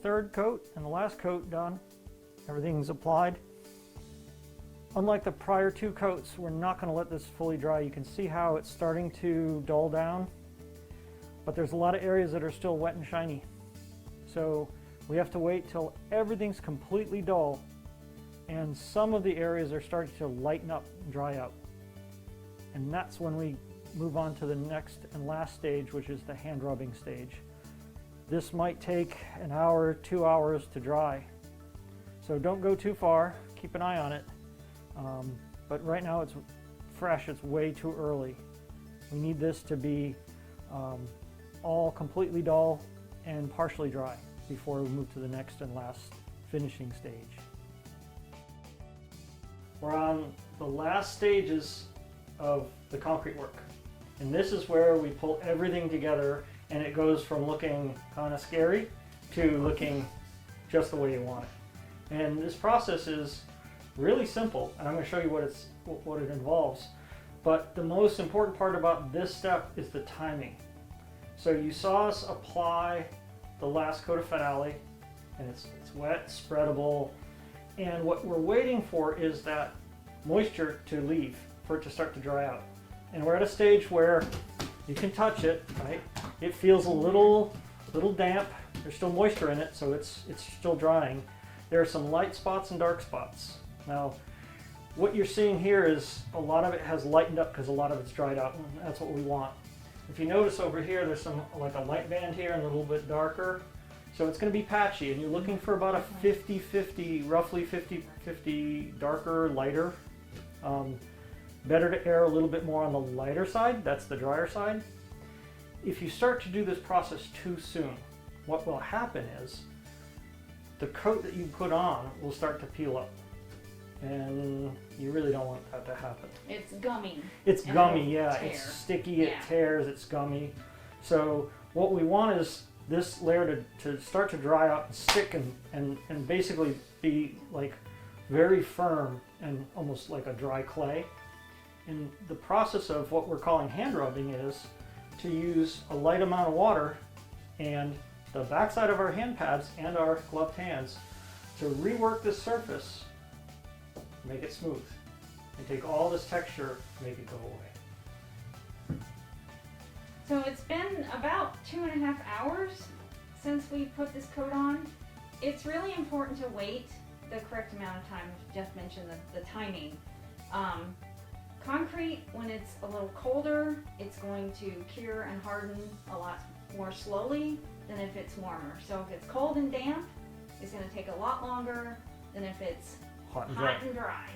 third coat and the last coat done. Everything's applied. Unlike the prior two coats, we're not going to let this fully dry. You can see how it's starting to dull down, but there's a lot of areas that are still wet and shiny. So we have to wait till everything's completely dull and some of the areas are starting to lighten up and dry out. And that's when we move on to the next and last stage, which is the hand rubbing stage. This might take an hour, 2 hours to dry. So don't go too far, keep an eye on it. But right now it's fresh, it's way too early. We need this to be all completely dull and partially dry before we move to the next and last finishing stage. We're on the last stages of the concrete work. And this is where we pull everything together and it goes from looking kind of scary to looking just the way you want it. And this process is really simple, and I'm going to show you what it involves. But the most important part about this step is the timing. So you saw us apply the last coat of finale, and it's wet, spreadable, and what we're waiting for is that moisture to leave, for it to start to dry out. And we're at a stage where you can touch it, right? It feels a little damp. There's still moisture in it, so it's still drying. There are some light spots and dark spots. Now, what you're seeing here is a lot of it has lightened up because a lot of it's dried out, and that's what we want. If you notice over here, there's some like a light band here and a little bit darker. So it's going to be patchy, and you're looking for about a 50-50, roughly 50-50 darker, lighter. Better to err a little bit more on the lighter side, that's the drier side. If you start to do this process too soon, what will happen is the coat that you put on will start to peel up. And you really don't want that to happen. It's gummy. It's gummy, yeah. Tear. It's sticky, it tears, it's gummy. So what we want is this layer to start to dry out and stick and basically be like very firm and almost like a dry clay. And the process of what we're calling hand rubbing is to use a light amount of water and the backside of our hand pads and our gloved hands to rework this surface, make it smooth, and take all this texture, make it go away. So it's been about 2.5 hours since we put this coat on. It's really important to wait the correct amount of time. Jeff mentioned the timing. Concrete, when it's a little colder, it's going to cure and harden a lot more slowly than if it's warmer. So if it's cold and damp, it's going to take a lot longer than if it's hot and dry.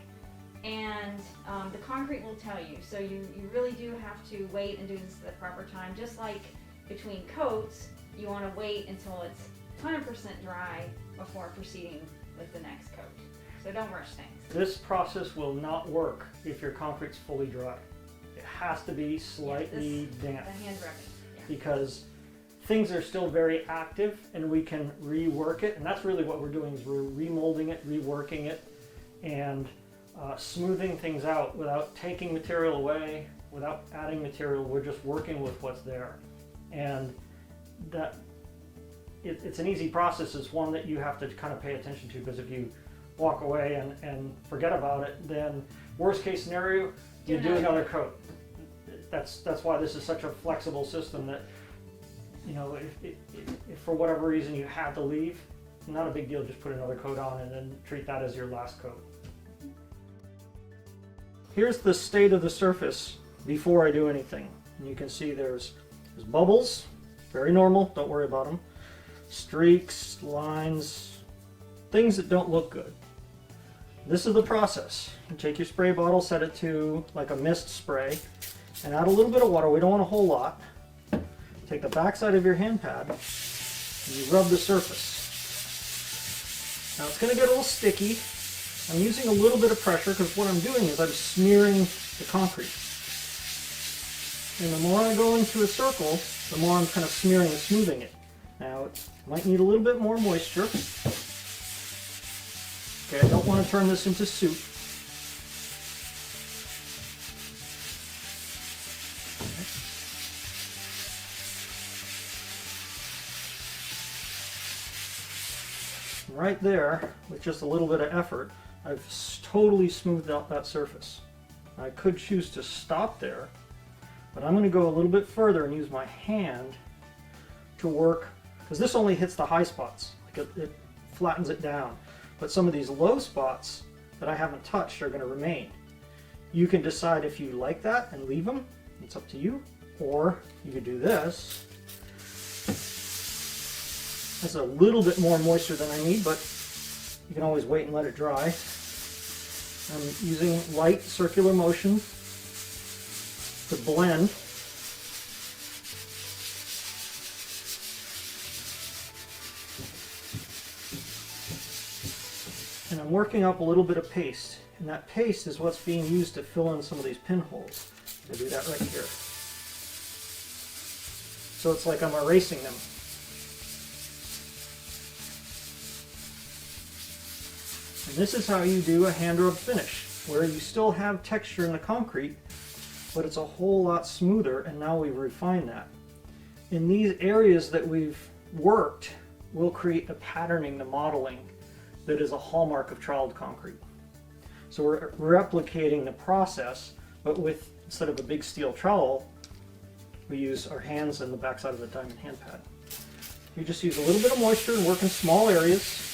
And the concrete will tell you. So you really do have to wait and do this at the proper time. Just like between coats, you want to wait until it's 100% dry before proceeding with the next coat. So don't rush things. This process will not work if your concrete's fully dry. It has to be slightly damp. The hand rubbing. Yeah. Because things are still very active and we can rework it. And that's really what we're doing, is we're remolding it, reworking it, and smoothing things out without taking material away, without adding material. We're just working with what's there. And that it's an easy process. It's one that you have to kind of pay attention to, because if you walk away and forget about it, then worst case scenario, you do another coat. That's why this is such a flexible system, that, you know, if for whatever reason you had to leave, not a big deal, just put another coat on and then treat that as your last coat. Here's the state of the surface before I do anything. And you can see there's bubbles, very normal, don't worry about them. Streaks, lines, things that don't look good. This is the process. You take your spray bottle, set it to like a mist spray, and add a little bit of water. We don't want a whole lot. Take the backside of your hand pad and you rub the surface. Now it's going to get a little sticky. I'm using a little bit of pressure because what I'm doing is I'm smearing the concrete. And the more I go into a circle, the more I'm kind of smearing and smoothing it. Now it might need a little bit more moisture. Okay, I don't want to turn this into soup. And right there, with just a little bit of effort, I've totally smoothed out that surface. I could choose to stop there, but I'm going to go a little bit further and use my hand to work, because this only hits the high spots. Like it flattens it down. But some of these low spots that I haven't touched are going to remain. You can decide if you like that and leave them. It's up to you. Or you could do this. That's a little bit more moisture than I need, but you can always wait and let it dry. I'm using light circular motion to blend. And I'm working up a little bit of paste. And that paste is what's being used to fill in some of these pinholes. I do that right here. So it's like I'm erasing them. And this is how you do a hand rub finish, where you still have texture in the concrete, but it's a whole lot smoother, and now we've refined that. In these areas that we've worked, we'll create the patterning, the modeling, that is a hallmark of troweled concrete. So we're replicating the process, but with, instead of a big steel trowel, we use our hands and the backside of the diamond hand pad. You just use a little bit of moisture and work in small areas.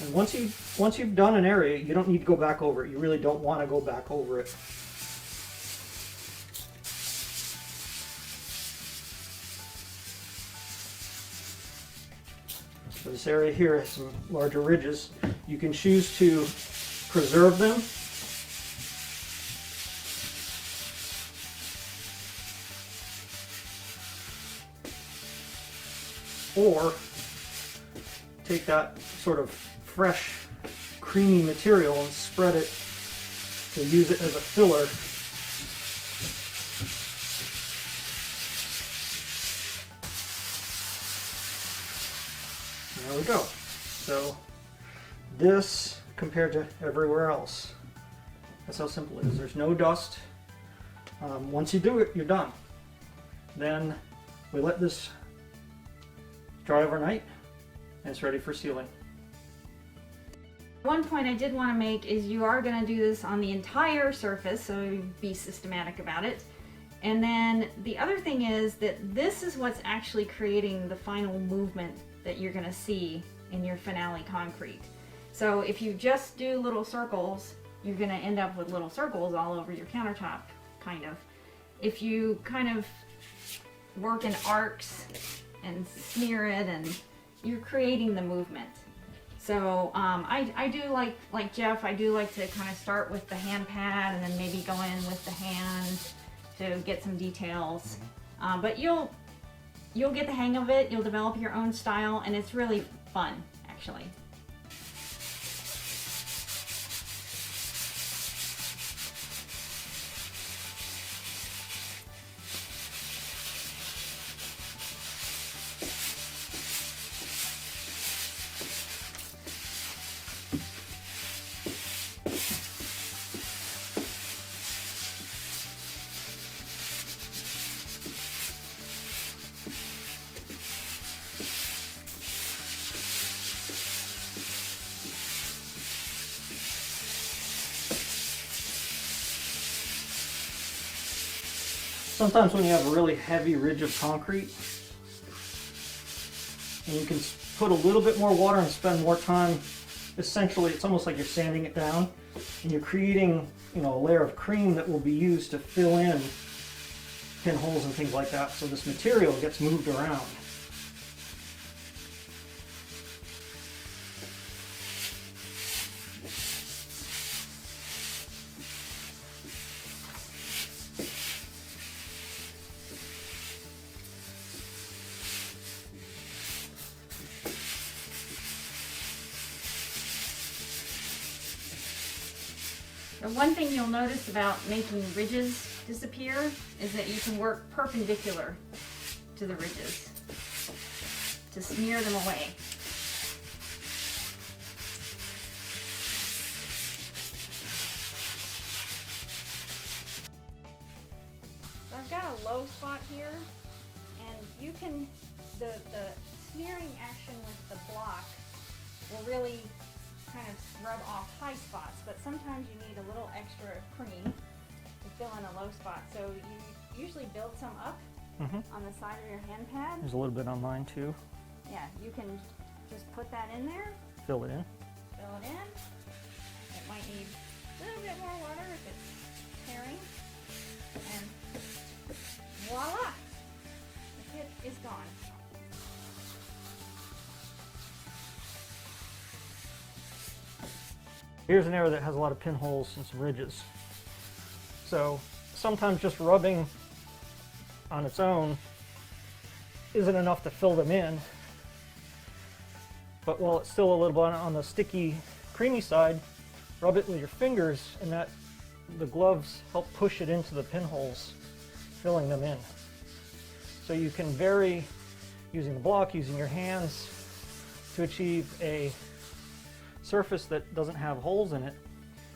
And once you've done an area, you don't need to go back over it. You really don't want to go back over it. So this area here has some larger ridges. You can choose to preserve them. Or take that sort of fresh, creamy material and spread it to use it as a filler. There we go. So this compared to everywhere else, that's how simple it is. There's no dust. Once you do it, you're done. Then we let this dry overnight and it's ready for sealing. One point I did want to make is you are going to do this on the entire surface, so be systematic about it. And then the other thing is that this is what's actually creating the final movement that you're going to see in your finale concrete. So if you just do little circles, you're going to end up with little circles all over your countertop, kind of. If you kind of work in arcs and smear it, and you're creating the movement. So I do like Jeff, I do like to kind of start with the hand pad and then maybe go in with the hand to get some details. But you'll get the hang of it, you'll develop your own style, and it's really fun, actually. Sometimes when you have a really heavy ridge of concrete, and you can put a little bit more water and spend more time, essentially it's almost like you're sanding it down, and you're creating, a layer of cream that will be used to fill in pinholes and things like that, so this material gets moved around. The one thing you'll notice about making ridges disappear is that you can work perpendicular to the ridges to smear them away. the smearing action with the block will really kind of rub off high spots, but sometimes you need a little extra cream to fill in a low spot. So you usually build some up on the side of your hand pad. There's a little bit on mine too. Yeah, you can just put that in there, Fill it in. fill it in. It might need a little bit more water if it's tearing. And voila! The pit is gone. Here's an area that has a lot of pinholes and some ridges. So sometimes just rubbing on its own isn't enough to fill them in. But while it's still a little bit on the sticky, creamy side, rub it with your fingers, and that the gloves help push it into the pinholes, filling them in. So you can vary using the block, using your hands to achieve a surface that doesn't have holes in it,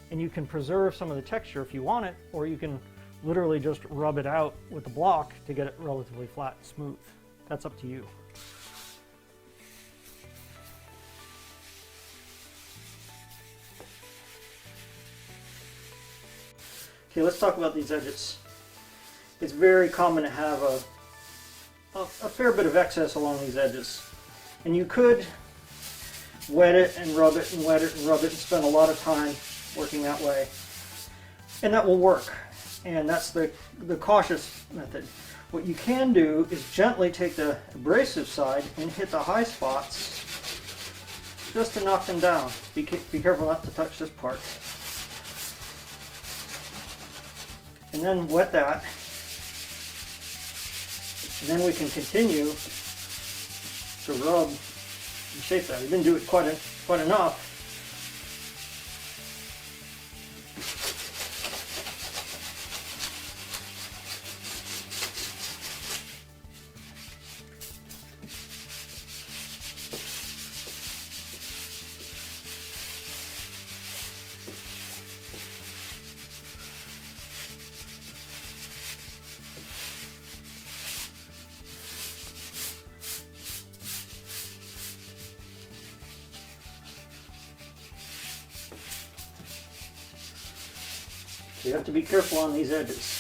and you can preserve some of the texture if you want it, or you can literally just rub it out with the block to get it relatively flat and smooth. That's up to you. Okay, let's talk about these edges. It's very common to have a fair bit of excess along these edges, and you could wet it and rub it and wet it and rub it and spend a lot of time working that way, and that will work, and that's the cautious method. What you can do is gently take the abrasive side and hit the high spots just to knock them down. Be careful not to touch this part. And then wet that, and then we can continue to rub and shape that. We didn't do it quite enough. You have to be careful on these edges.